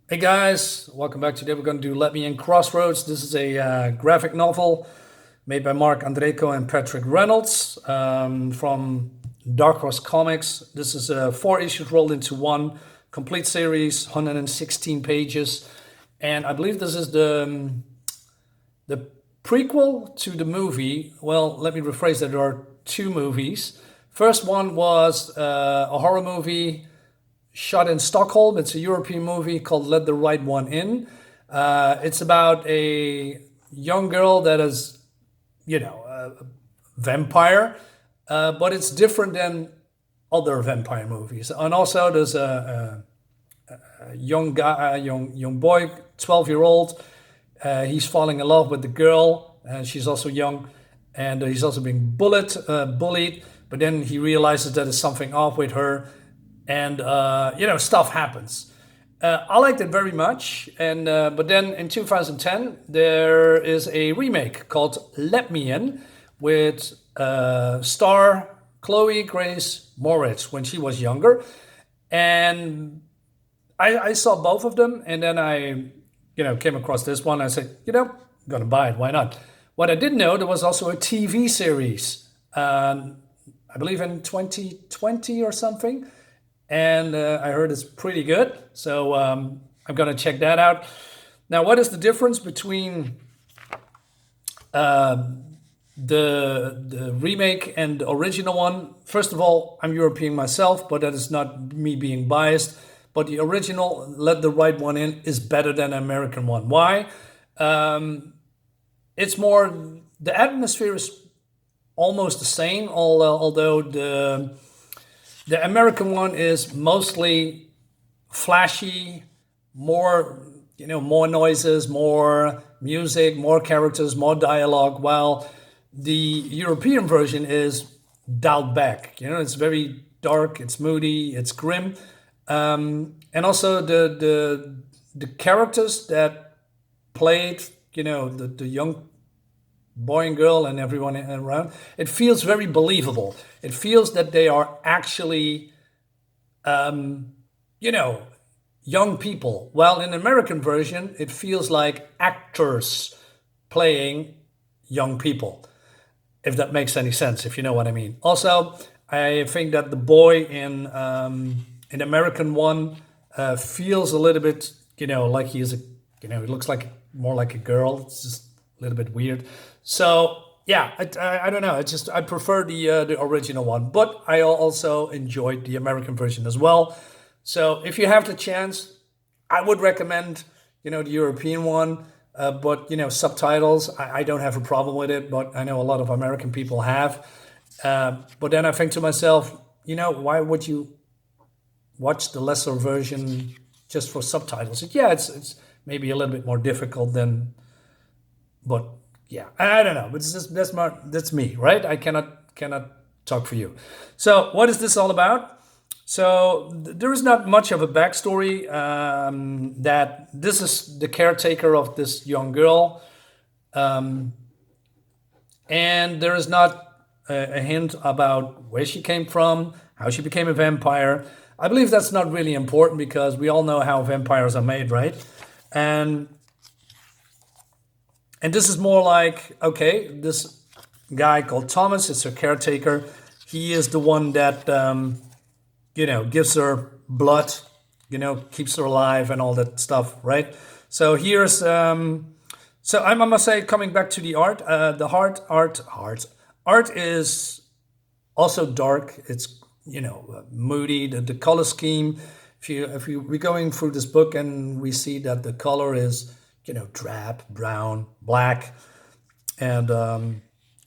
Hey guys, welcome back. Today we're going to do Let Me In Crossroads. This is a graphic novel made by Mark Andreyko and Patrick Reynolds from Dark Horse Comics. This is 4 issues rolled into one complete series, 116 pages. And I believe this is the prequel to the movie. Well, let me rephrase that. There are two movies. First one was a horror movie shot in Stockholm. It's a European movie called Let the Right One In. It's about a young girl that is, a vampire, but it's different than other vampire movies. And also, there's a young guy, a young boy, 12-year-old. He's falling in love with the girl. She's also young, and he's also being bullied. But then he realizes that there's something off with her, and stuff happens. I liked it very much, and but then in 2010 there is a remake called Let Me In with star Chloe Grace Moritz when she was younger, and I saw both of them, and then I came across this one. I said, I'm gonna buy it. Why not? What I didn't know, there was also a TV series. I believe in 2020 or something, and I heard it's pretty good. So I'm gonna check that out. Now, what is the difference between the remake and the original one? First of all, I'm European myself, but that is not me being biased. But the original, Let the Right One In, is better than the American one. Why? It's more, the atmosphere is almost the same, although the American one is mostly flashy, more more noises, more music, more characters, more dialogue. While the European version is dialed back. It's very dark, it's moody, it's grim, and also the characters that played, the young boy and girl and everyone around, it feels very believable. It feels that they are actually, you know, young people. While in the American version, it feels like actors playing young people, if that makes any sense, if you know what I mean. Also, I think that the boy in American one feels a little bit, like he is a, he looks like more like a girl. It's just a little bit weird. So yeah, I don't know. It's just I prefer the original one, but I also enjoyed the American version as well. So if you have the chance, I would recommend the European one. But subtitles, I don't have a problem with it, but I know a lot of American people have. But then I think to myself, why would you watch the lesser version just for subtitles? Yeah, it's maybe a little bit more difficult than, but yeah, I don't know. But it's just, that's me, right? I cannot talk for you. So what is this all about? So there is not much of a backstory. That this is the caretaker of this young girl, and there is not a hint about where she came from, how she became a vampire. I believe that's not really important because we all know how vampires are made, right? And and this is more like, okay, this guy called Thomas is her caretaker. He is the one that gives her blood, keeps her alive and all that stuff, right? So here's so I must say, coming back to the art, the art is also dark. It's moody. The color scheme. If we're going through this book and we see that the color is drab, brown, black, and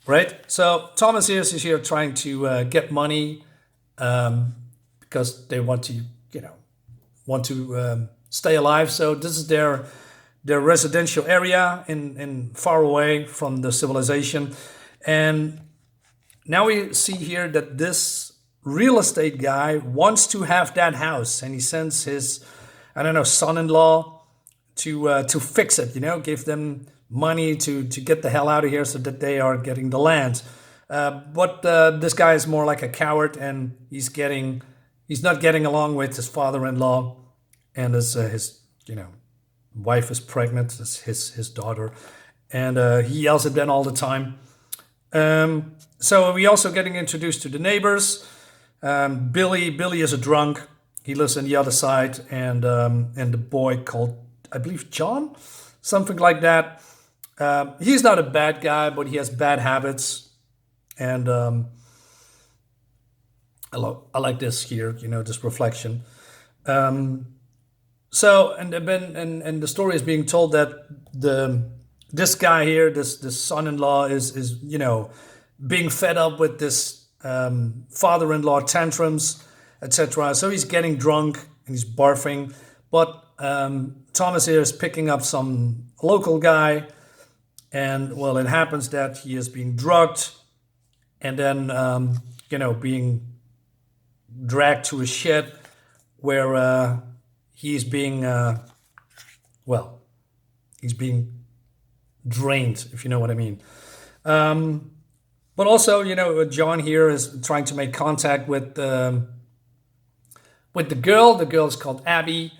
right. So Thomas is here trying to get money, because they want to stay alive. So this is their residential area in far away from the civilization, and now we see here that this real estate guy wants to have that house, and he sends his, I don't know, son-in-law to fix it. Give them money to get the hell out of here so that they are getting the land. But this guy is more like a coward, and he's not getting along with his father-in-law and his you know, wife is pregnant, it's his daughter, and he yells at Ben all the time. So we also getting introduced to the neighbors. Billy is a drunk. He lives on the other side, and the boy called, I believe, John, something like that. He's not a bad guy, but he has bad habits, and I like this here, this reflection. So and then and the story is being told that this guy here, this son-in-law, is being fed up with this father-in-law tantrums, etc. So he's getting drunk and he's barfing, but Thomas here is picking up some local guy, and well, it happens that he is being drugged, and then being dragged to a shed where he's being he's being drained, if you know what I mean. But also, John here is trying to make contact with the girl. The girl is called Abby.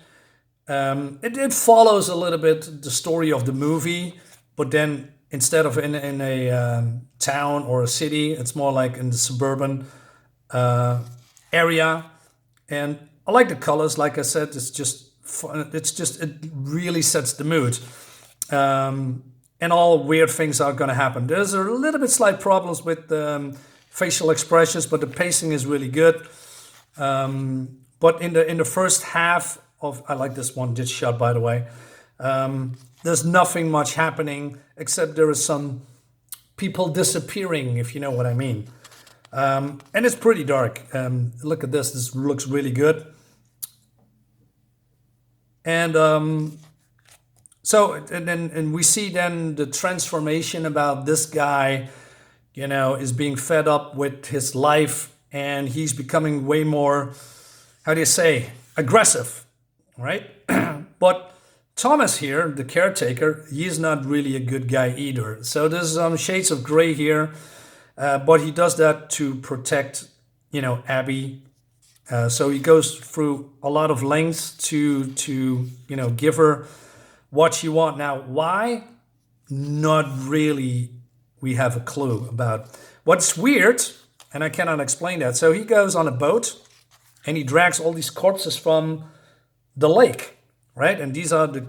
It follows a little bit the story of the movie, but then instead of in a town or a city, it's more like in the suburban area. And I like the colors. Like I said, it's just fun. It really sets the mood. And all weird things are going to happen. There's a little bit slight problems with facial expressions, but the pacing is really good. But in the first half of, I like this one ditch shot, by the way. There's nothing much happening except there is some people disappearing, if you know what I mean. And it's pretty dark. Look at this. This looks really good. And and we see then the transformation about this guy, is being fed up with his life, and he's becoming way more, how do you say, aggressive, right? But Thomas here, the caretaker, he's not really a good guy either. So there's some shades of gray here, but he does that to protect, Abby. So he goes through a lot of lengths to give her what she wants. Now, why? Not really. We have a clue about. What's weird, and I cannot explain that. So he goes on a boat, and he drags all these corpses from the lake, right? And these are the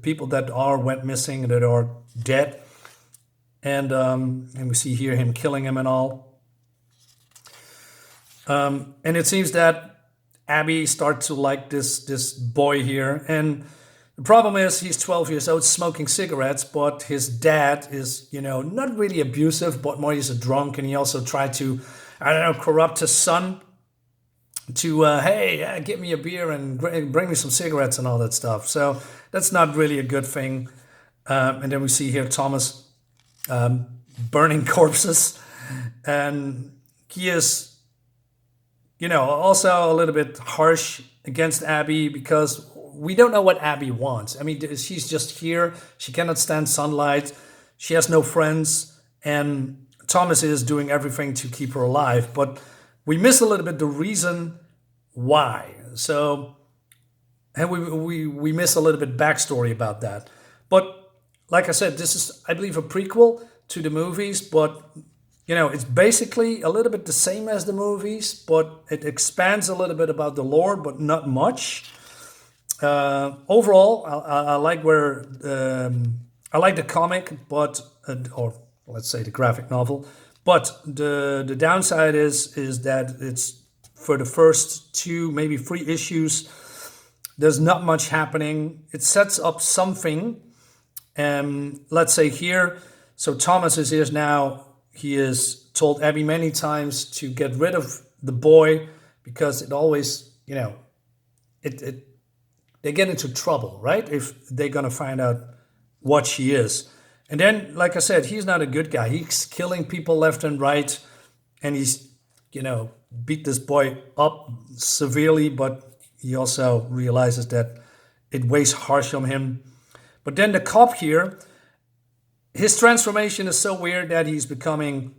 people that went missing, that are dead. And we see here him killing him and all. And it seems that Abby starts to like this boy here. And the problem is he's 12 years old, smoking cigarettes, but his dad is, not really abusive, but more he's a drunk. And he also tried to, corrupt his son to, hey, get me a beer and bring me some cigarettes and all that stuff. So that's not really a good thing. And then we see here Thomas burning corpses. And he is, also a little bit harsh against Abby because we don't know what Abby wants. I mean, she's just here. She cannot stand sunlight. She has no friends. And Thomas is doing everything to keep her alive. But we miss a little bit the reason why. So, and we miss a little bit backstory about that. But like I said, this is, I believe, a prequel to the movies. But, it's basically a little bit the same as the movies. But it expands a little bit about the lore, but not much. Overall, I like I like the comic, but or let's say the graphic novel. But the downside is that it's for the first 2, maybe 3 issues. There's not much happening. It sets up something. Let's say here, so Thomas is here now. He has told Abby many times to get rid of the boy because it always, they get into trouble, right? If they're going to find out what she is. And then, like I said, he's not a good guy. He's killing people left and right. And he's, beat this boy up severely, but he also realizes that it weighs harsh on him. But then the cop here, his transformation is so weird that he's becoming,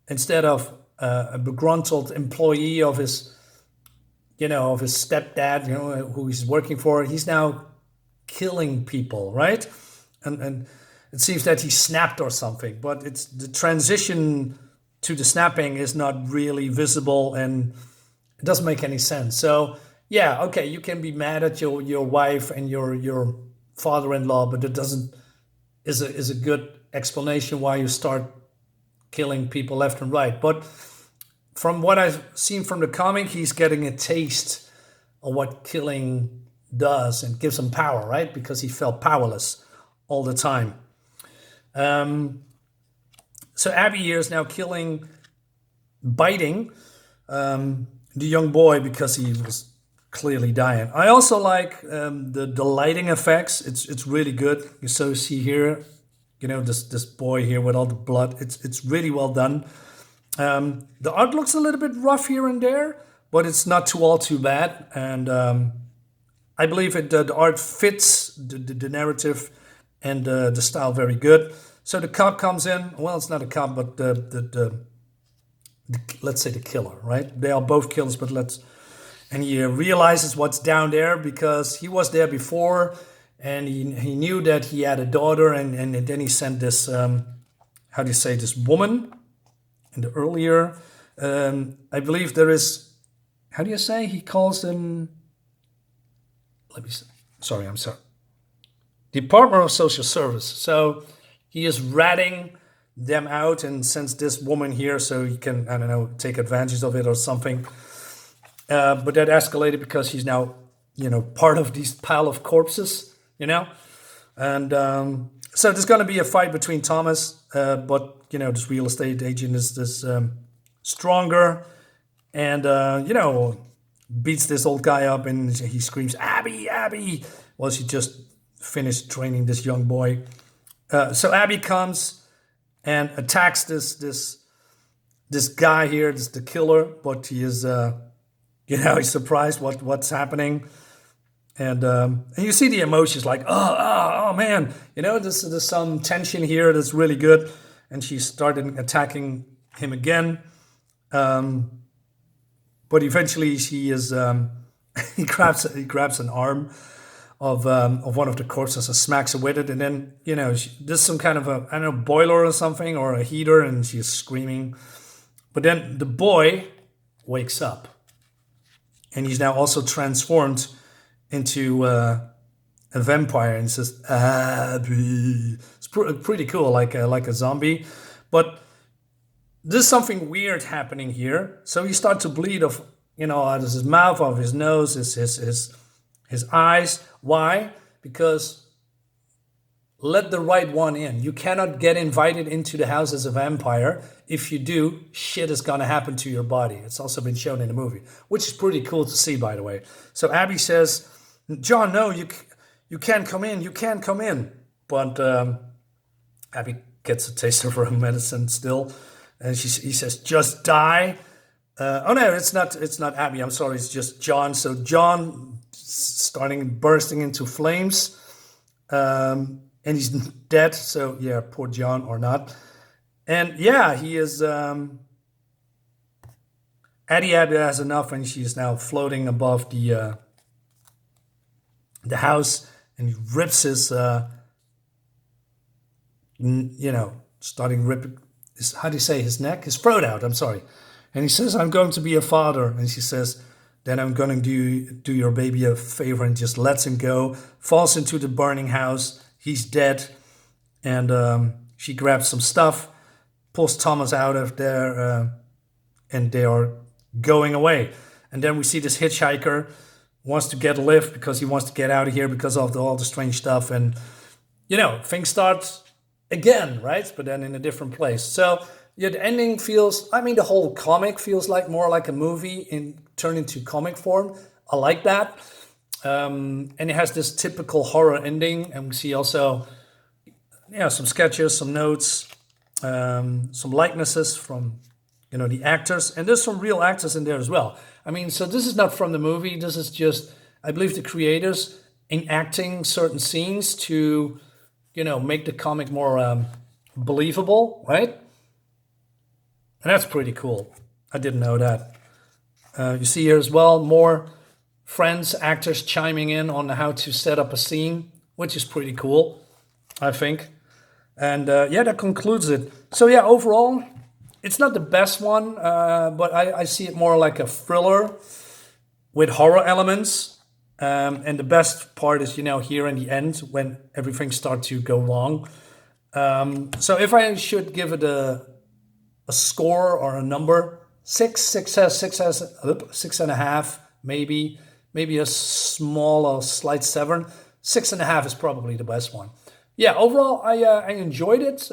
instead of a begruntled employee of his, of his stepdad, who he's working for, he's now killing people, right? And it seems that he snapped or something, but it's the transition to the snapping is not really visible, and it doesn't make any sense. So yeah, okay, you can be mad at your wife and your father-in-law, but it doesn't is a good explanation why you start killing people left and right. But from what I've seen from the comic, he's getting a taste of what killing does and gives him power, right? Because he felt powerless all the time. So Abby here is now biting the young boy because he was clearly dying. I also like the lighting effects. It's really good. You so see here, this boy here with all the blood. It's really well done. The art looks a little bit rough here and there, but it's not all too bad. And I believe the art fits the narrative and the style very good. So the cop comes in. Well, it's not a cop, but the let's say the killer, right? They are both killers, but and he realizes what's down there because he was there before, and he knew that he had a daughter, and then he sent this this woman. And earlier, I believe there is, he calls them. Let me see. Sorry, I'm sorry. Department of Social Service. So he is ratting them out and sends this woman here so he can, I don't know, take advantage of it or something. But that escalated because he's now, part of this pile of corpses, And so there's going to be a fight between Thomas, but, this real estate agent is stronger and, beats this old guy up and he screams, Abby, Abby. Well, she just finished training this young boy. So Abby comes and attacks this guy here, the killer, but he is, he's surprised what's happening. And you see the emotions like, oh man, there's some tension here that's really good. And she started attacking him again. But eventually she is, he grabs an arm of one of the corpses and smacks her with it. And then, there's some kind of a boiler or something or a heater, and she's screaming. But then the boy wakes up. And he's now also transformed into a vampire and says, Abby. It's pretty cool, like a zombie. But there's something weird happening here. So he starts to bleed out of his mouth, of his nose, his eyes. Why? Because let the right one in. You cannot get invited into the house as a vampire. If you do, shit is going to happen to your body. It's also been shown in the movie, which is pretty cool to see, by the way. So Abby says, John, no, you can't come in. You can't come in. But Abby gets a taste of her medicine still. And he says, just die. Oh, no, it's not Abby. I'm sorry. It's just John. So John bursting into flames. And he's dead. So, yeah, poor John or not. And, yeah, he is... Addie has enough, and she's now floating above the house. And he rips his... starting ripping... How do you say his neck? His throat out, I'm sorry. And he says, I'm going to be a father. And she says, then I'm going to do your baby a favor, and just lets him go. Falls into the burning house. He's dead. And she grabs some stuff, pulls Thomas out of there, and they are going away. And then we see this hitchhiker wants to get a lift because he wants to get out of here because of all the strange stuff. And, things start again, right? But then in a different place. So yeah, the ending feels, the whole comic feels more like a movie turned into comic form. I like that. And it has this typical horror ending. And we see also, some sketches, some notes, some likenesses from, the actors. And there's some real actors in there as well. So this is not from the movie. This is just, I believe, the creators enacting certain scenes to, make the comic more believable, right? And that's pretty cool. I didn't know that. You see here as well, more friends, actors chiming in on how to set up a scene which is pretty cool, I think. And yeah, that concludes it. So yeah, overall, it's not the best one, but I see it more like a thriller with horror elements. And the best part is, here in the end when everything starts to go wrong. So if I should give it a score or a number, six and a half, maybe a small or slight 7. 6.5 is probably the best one. Yeah, overall, I enjoyed it.